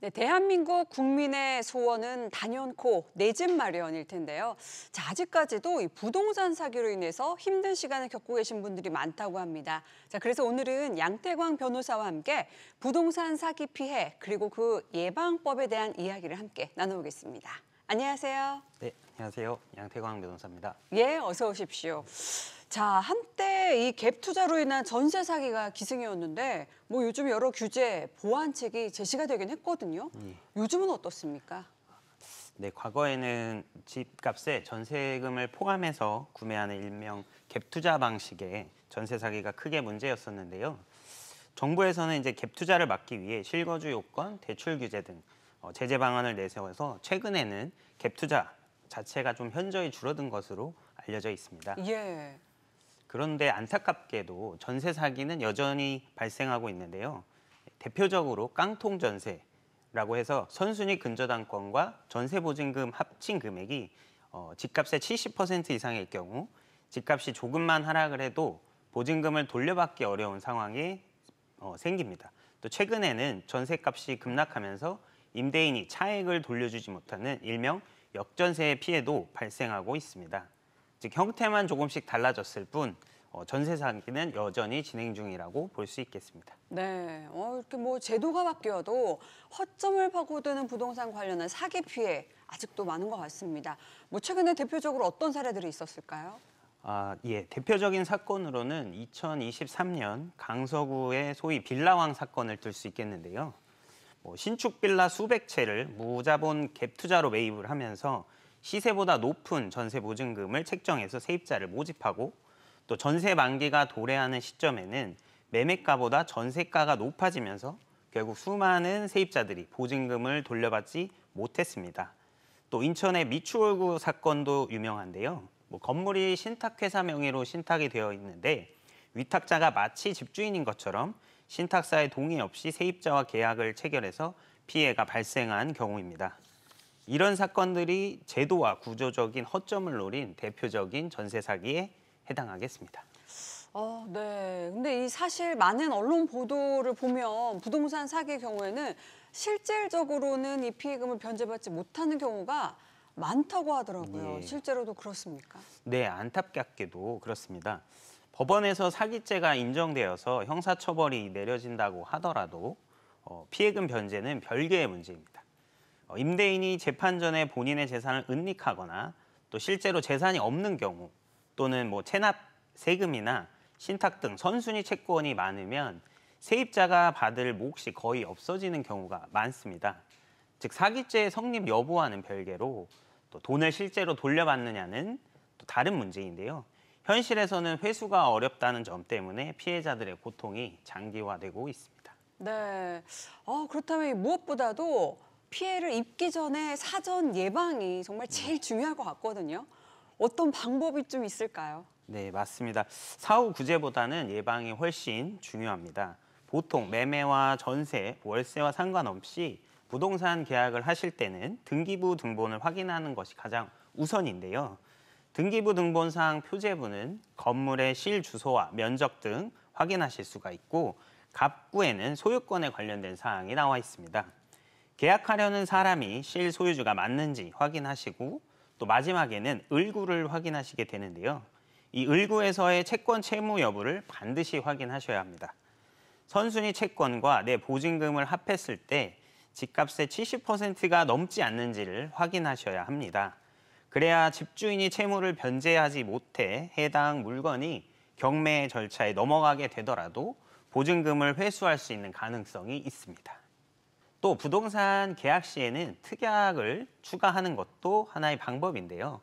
네, 대한민국 국민의 소원은 단연코 내 집 마련일 텐데요. 자, 아직까지도 이 부동산 사기로 인해서 힘든 시간을 겪고 계신 분들이 많다고 합니다. 자, 그래서 오늘은 양태광 변호사와 함께 부동산 사기 피해 그리고 그 예방법에 대한 이야기를 함께 나눠보겠습니다. 안녕하세요. 네, 안녕하세요. 양태광 변호사입니다. 예, 어서 오십시오. 자, 한때 이 갭 투자로 인한 전세 사기가 기승이었는데 뭐 요즘 여러 규제, 보완책이 제시가 되긴 했거든요. 요즘은 어떻습니까? 네, 과거에는 집값에 전세금을 포함해서 구매하는 일명 갭 투자 방식의 전세 사기가 크게 문제였었는데요. 정부에서는 이제 갭 투자를 막기 위해 실거주 요건, 대출 규제 등 제재 방안을 내세워서 최근에는 갭 투자 자체가 좀 현저히 줄어든 것으로 알려져 있습니다. 예. 그런데 안타깝게도 전세 사기는 여전히 발생하고 있는데요. 대표적으로 깡통 전세라고 해서 선순위 근저당권과 전세 보증금 합친 금액이 집값의 70% 이상일 경우 집값이 조금만 하락을 해도 보증금을 돌려받기 어려운 상황이 생깁니다. 또 최근에는 전세값이 급락하면서 임대인이 차액을 돌려주지 못하는 일명 역전세의 피해도 발생하고 있습니다. 즉 형태만 조금씩 달라졌을 뿐 전세 사기는 여전히 진행 중이라고 볼 수 있겠습니다. 네. 이렇게 뭐 제도가 바뀌어도 허점을 파고드는 부동산 관련한 사기 피해 아직도 많은 것 같습니다. 뭐 최근에 대표적으로 어떤 사례들이 있었을까요? 예. 대표적인 사건으로는 2023년 강서구의 소위 빌라왕 사건을 들 수 있겠는데요. 신축 빌라 수백 채를 무자본 갭 투자로 매입을 하면서 시세보다 높은 전세 보증금을 책정해서 세입자를 모집하고 또 전세 만기가 도래하는 시점에는 매매가보다 전세가가 높아지면서 결국 수많은 세입자들이 보증금을 돌려받지 못했습니다. 또 인천의 미추홀구 사건도 유명한데요. 건물이 신탁회사 명의로 신탁이 되어 있는데 위탁자가 마치 집주인인 것처럼 신탁사의 동의 없이 세입자와 계약을 체결해서 피해가 발생한 경우입니다. 이런 사건들이 제도와 구조적인 허점을 노린 대표적인 전세 사기에 해당하겠습니다. 네. 근데 이 사실 많은 언론 보도를 보면 부동산 사기의 경우에는 실질적으로는 이 피해금을 변제받지 못하는 경우가 많다고 하더라고요. 예. 실제로도 그렇습니까? 네, 안타깝게도 그렇습니다. 법원에서 사기죄가 인정되어서 형사처벌이 내려진다고 하더라도 피해금 변제는 별개의 문제입니다. 임대인이 재판 전에 본인의 재산을 은닉하거나 또 실제로 재산이 없는 경우 또는 체납 세금이나 신탁 등 선순위 채권이 많으면 세입자가 받을 몫이 거의 없어지는 경우가 많습니다. 즉 사기죄의 성립 여부와는 별개로 또 돈을 실제로 돌려받느냐는 또 다른 문제인데요. 현실에서는 회수가 어렵다는 점 때문에 피해자들의 고통이 장기화되고 있습니다. 네. 그렇다면 무엇보다도 피해를 입기 전에 사전 예방이 정말 제일 중요할 것 같거든요. 어떤 방법이 좀 있을까요? 네, 맞습니다. 사후 구제보다는 예방이 훨씬 중요합니다. 보통 매매와 전세, 월세와 상관없이 부동산 계약을 하실 때는 등기부 등본을 확인하는 것이 가장 우선인데요. 등기부 등본상 표제부는 건물의 실 주소와 면적 등 확인하실 수가 있고 갑구에는 소유권에 관련된 사항이 나와 있습니다. 계약하려는 사람이 실 소유주가 맞는지 확인하시고 또 마지막에는 을구를 확인하시게 되는데요. 이 을구에서의 채권 채무 여부를 반드시 확인하셔야 합니다. 선순위 채권과 내 보증금을 합했을 때 집값의 70%가 넘지 않는지를 확인하셔야 합니다. 그래야 집주인이 채무를 변제하지 못해 해당 물건이 경매 절차에 넘어가게 되더라도 보증금을 회수할 수 있는 가능성이 있습니다. 또 부동산 계약 시에는 특약을 추가하는 것도 하나의 방법인데요.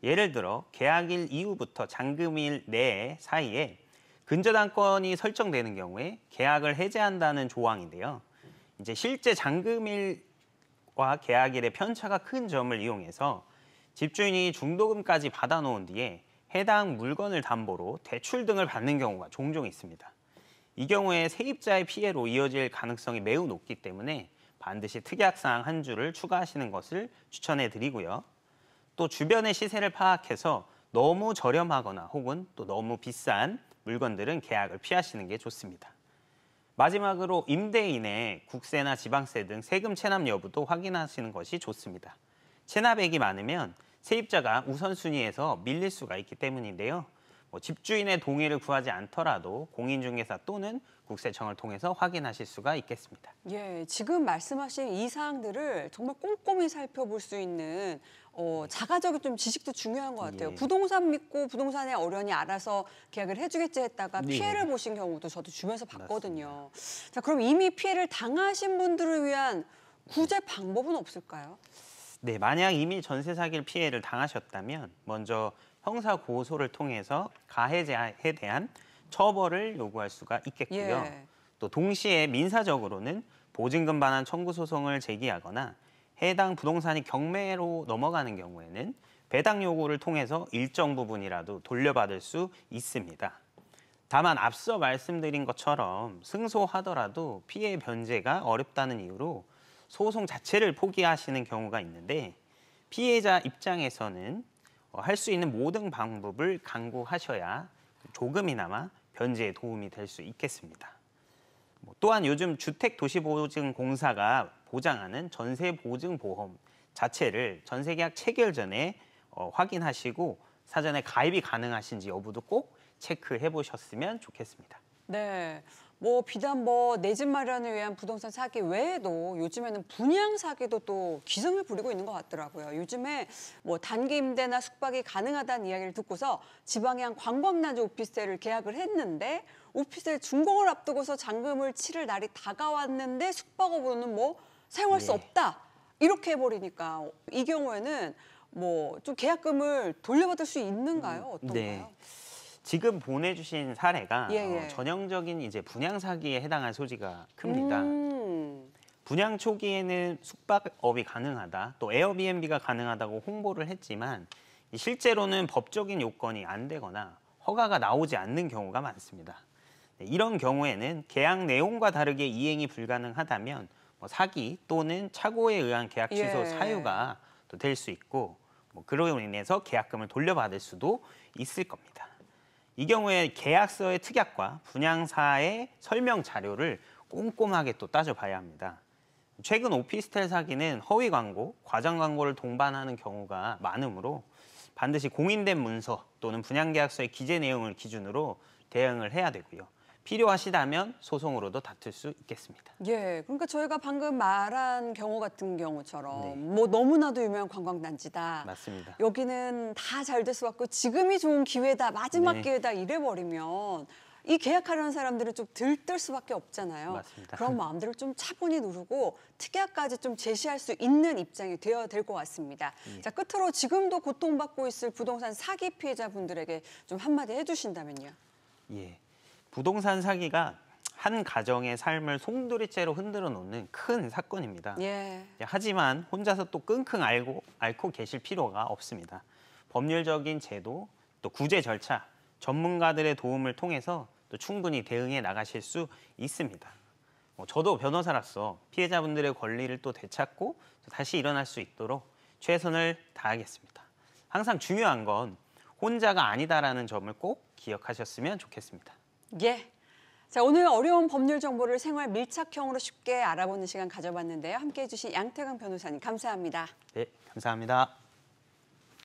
예를 들어 계약일 이후부터 잔금일 내 사이에 근저당권이 설정되는 경우에 계약을 해제한다는 조항인데요. 이제 실제 잔금일과 계약일의 편차가 큰 점을 이용해서 집주인이 중도금까지 받아놓은 뒤에 해당 물건을 담보로 대출 등을 받는 경우가 종종 있습니다. 이 경우에 세입자의 피해로 이어질 가능성이 매우 높기 때문에 반드시 특약사항 한 줄을 추가하시는 것을 추천해 드리고요. 또 주변의 시세를 파악해서 너무 저렴하거나 혹은 또 너무 비싼 물건들은 계약을 피하시는 게 좋습니다. 마지막으로 임대인의 국세나 지방세 등 세금 체납 여부도 확인하시는 것이 좋습니다. 체납액이 많으면 세입자가 우선순위에서 밀릴 수가 있기 때문인데요. 집주인의 동의를 구하지 않더라도 공인중개사 또는 국세청을 통해서 확인하실 수가 있겠습니다. 예, 지금 말씀하신 이 사항들을 정말 꼼꼼히 살펴볼 수 있는 자가적인 좀 지식도 중요한 것 같아요. 예. 부동산 믿고 부동산에 어련히 알아서 계약을 해주겠지 했다가 네. 피해를 보신 경우도 저도 주변에서 봤거든요. 자, 그럼 이미 피해를 당하신 분들을 위한 구제 방법은 없을까요? 네, 만약 이미 전세 사기를 피해를 당하셨다면 먼저 형사 고소를 통해서 가해자에 대한 처벌을 요구할 수가 있겠고요. 예. 또 동시에 민사적으로는 보증금 반환 청구 소송을 제기하거나 해당 부동산이 경매로 넘어가는 경우에는 배당 요구를 통해서 일정 부분이라도 돌려받을 수 있습니다. 다만 앞서 말씀드린 것처럼 승소하더라도 피해 변제가 어렵다는 이유로 소송 자체를 포기하시는 경우가 있는데 피해자 입장에서는 할 수 있는 모든 방법을 강구하셔야 조금이나마 변제에 도움이 될 수 있겠습니다. 또한 요즘 주택도시보증공사가 보장하는 전세보증보험 자체를 전세계약 체결 전에 확인하시고 사전에 가입이 가능하신지 여부도 꼭 체크해 보셨으면 좋겠습니다. 네. 비단 내 집 마련을 위한 부동산 사기 외에도 요즘에는 분양 사기도 또 기승을 부리고 있는 것 같더라고요. 요즘에 단기 임대나 숙박이 가능하다는 이야기를 듣고서 지방의 한 관광단지 오피스텔을 계약을 했는데 오피스텔 준공을 앞두고서 잔금을 치를 날이 다가왔는데 숙박업으로는 사용할 수 예. 없다. 이렇게 해버리니까 이 경우에는 좀 계약금을 돌려받을 수 있는가요? 어떤가요? 네. 지금 보내주신 사례가 예. 전형적인 이제 분양 사기에 해당할 소지가 큽니다. 음. 분양 초기에는 숙박업이 가능하다, 또 에어비앤비가 가능하다고 홍보를 했지만 실제로는 법적인 요건이 안 되거나 허가가 나오지 않는 경우가 많습니다. 이런 경우에는 계약 내용과 다르게 이행이 불가능하다면 사기 또는 착오에 의한 계약 취소 예. 사유가 또 될 수 있고 그로 인해서 계약금을 돌려받을 수도 있을 겁니다. 이 경우에 계약서의 특약과 분양사의 설명 자료를 꼼꼼하게 또 따져봐야 합니다. 최근 오피스텔 사기는 허위 광고, 과장 광고를 동반하는 경우가 많으므로 반드시 공인된 문서 또는 분양계약서의 기재 내용을 기준으로 대응을 해야 되고요. 필요하시다면 소송으로도 다툴 수 있겠습니다. 예, 그러니까 저희가 방금 말한 경우 같은 경우처럼 네. 너무나도 유명한 관광단지다. 맞습니다. 여기는 다 잘 될 수밖에 없고 지금이 좋은 기회다, 마지막 네. 기회다 이래버리면 이 계약하려는 사람들은 좀 들뜰 수밖에 없잖아요. 맞습니다. 그런 마음들을 좀 차분히 누르고 특약까지 좀 제시할 수 있는 입장이 되어야 될 것 같습니다. 예. 자, 끝으로 지금도 고통받고 있을 부동산 사기 피해자분들에게 좀 한마디 해주신다면요. 예. 부동산 사기가 한 가정의 삶을 송두리째로 흔들어 놓는 큰 사건입니다. 예. 하지만 혼자서 또 끙끙 앓고 계실 필요가 없습니다. 법률적인 제도, 또 구제 절차, 전문가들의 도움을 통해서 또 충분히 대응해 나가실 수 있습니다. 저도 변호사로서 피해자분들의 권리를 또 되찾고 또 다시 일어날 수 있도록 최선을 다하겠습니다. 항상 중요한 건 혼자가 아니다라는 점을 꼭 기억하셨으면 좋겠습니다. 예. 자, 오늘 어려운 법률 정보를 생활 밀착형으로 쉽게 알아보는 시간 가져봤는데요. 함께해 주신 양태강 변호사님 감사합니다. 네, 감사합니다.